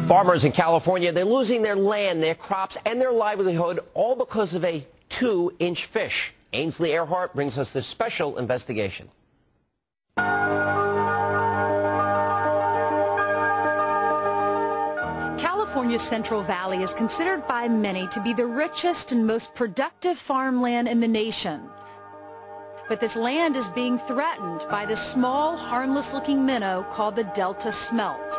Farmers in California, they're losing their land, their crops, and their livelihood, all because of a 2-inch fish. Ainsley Earhardt brings us this special investigation. California's Central Valley is considered by many to be the richest and most productive farmland in the nation. But this land is being threatened by this small, harmless-looking minnow called the Delta smelt.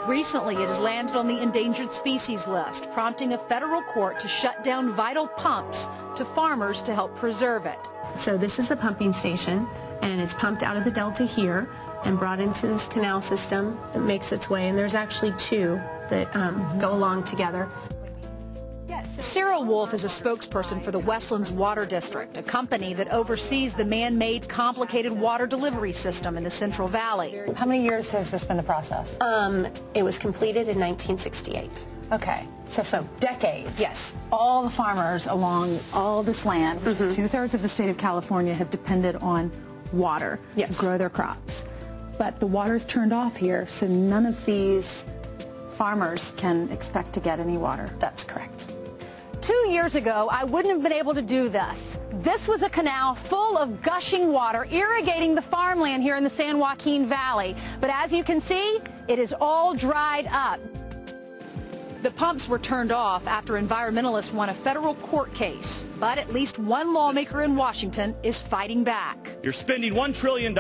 Recently, it has landed on the endangered species list, prompting a federal court to shut down vital pumps to farmers to help preserve it. So this is the pumping station, and it's pumped out of the Delta here and brought into this canal system that makes its way, and there's actually two that go along together. Sarah Wolf is a spokesperson for the Westlands Water District, a company that oversees the man-made complicated water delivery system in the Central Valley. How many years has this been the process? It was completed in 1968. Okay, so decades. Yes. All the farmers along all this land, which is 2/3 of the state of California, have depended on water to grow their crops. But the water's turned off here, so none of these farmers can expect to get any water. That's correct. 2 years ago, I wouldn't have been able to do this. This was a canal full of gushing water irrigating the farmland here in the San Joaquin Valley. But as you can see, it is all dried up. The pumps were turned off after environmentalists won a federal court case. But at least one lawmaker in Washington is fighting back. You're spending $1 trillion,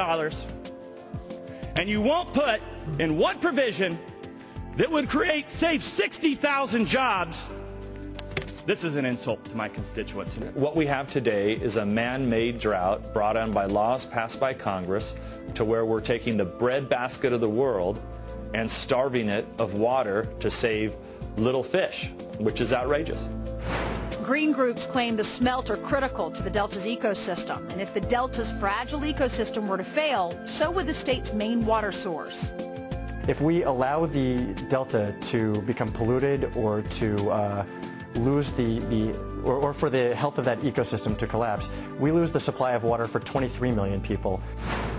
and you won't put in one provision that would save 60,000 jobs. This is an insult to my constituents. What we have today is a man-made drought brought on by laws passed by Congress to where we're taking the breadbasket of the world and starving it of water to save little fish, which is outrageous. Green groups claim the smelt are critical to the Delta's ecosystem, and if the Delta's fragile ecosystem were to fail, so would the state's main water source. If we allow the Delta to become polluted or to lose or for the health of that ecosystem to collapse, we lose the supply of water for 23 million people.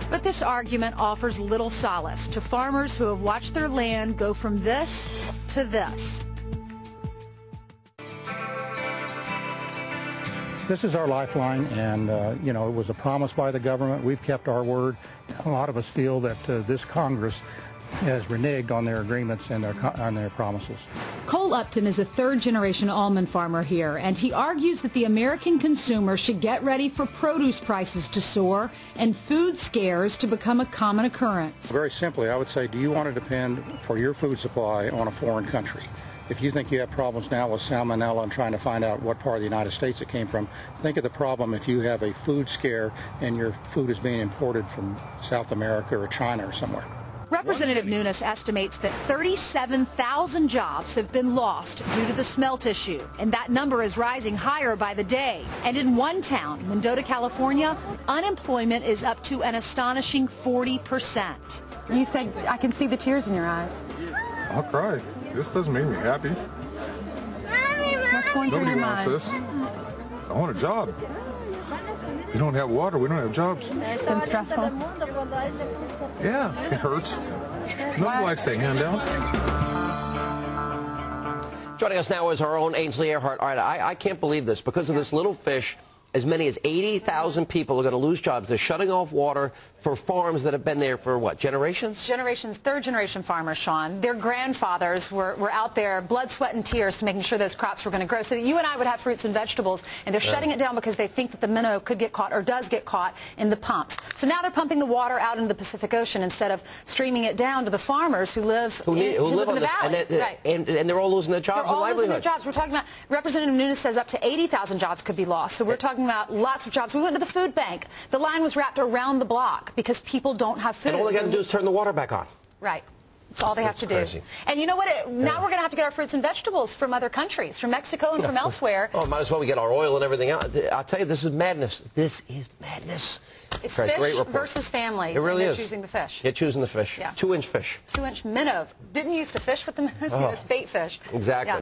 But this argument offers little solace to farmers who have watched their land go from this to this. This is our lifeline, and it was a promise by the government. We've kept our word. A lot of us feel that this Congress has reneged on their agreements and on their promises. Cole Upton is a third-generation almond farmer here, and he argues that the American consumer should get ready for produce prices to soar and food scares to become a common occurrence. Very simply, I would say, do you want to depend for your food supply on a foreign country? If you think you have problems now with salmonella and trying to find out what part of the United States it came from, think of the problem if you have a food scare and your food is being imported from South America or China or somewhere. Representative Nunes estimates that 37,000 jobs have been lost due to the smelt issue, and that number is rising higher by the day. And in one town, Mendota, California, unemployment is up to an astonishing 40%. You said I can see the tears in your eyes. I'll cry. This doesn't make me happy. What's going through your mind? Nobody wants this. I want a job. We don't have water, we don't have jobs. Been stressful? Yeah, it hurts. Nobody likes a handout. Joining us now is our own Ainsley Earhardt. All right, I can't believe this. Because of this little fish, as many as 80,000 people are going to lose jobs. They're shutting off water for farms that have been there for, what, generations? Generations, third-generation farmers, Sean. Their grandfathers were out there, blood, sweat, and tears, to making sure those crops were going to grow so that you and I would have fruits and vegetables, and they're shutting it down because they think that the minnow could get caught or does get caught in the pumps. So now they're pumping the water out into the Pacific Ocean instead of streaming it down to the farmers who live in the valley. And they're all losing their jobs and livelihood. They're all losing their jobs. We're talking about, Representative Nunes says up to 80,000 jobs could be lost. So we're talking about lots of jobs. We went to the food bank. The line was wrapped around the block because people don't have food. And all they got to do is turn the water back on. Right. That's all they have to do. And you know what? Now we're going to have to get our fruits and vegetables from other countries, from Mexico and from elsewhere. Oh, might as well we get our oil and everything else. I'll tell you, this is madness. This is madness. It's fish versus families. It really is. They're choosing the fish. They're choosing the fish. Yeah. 2-inch fish. 2-inch minnow. Didn't you used to fish with the minnows? It's bait fish. Exactly. Yeah.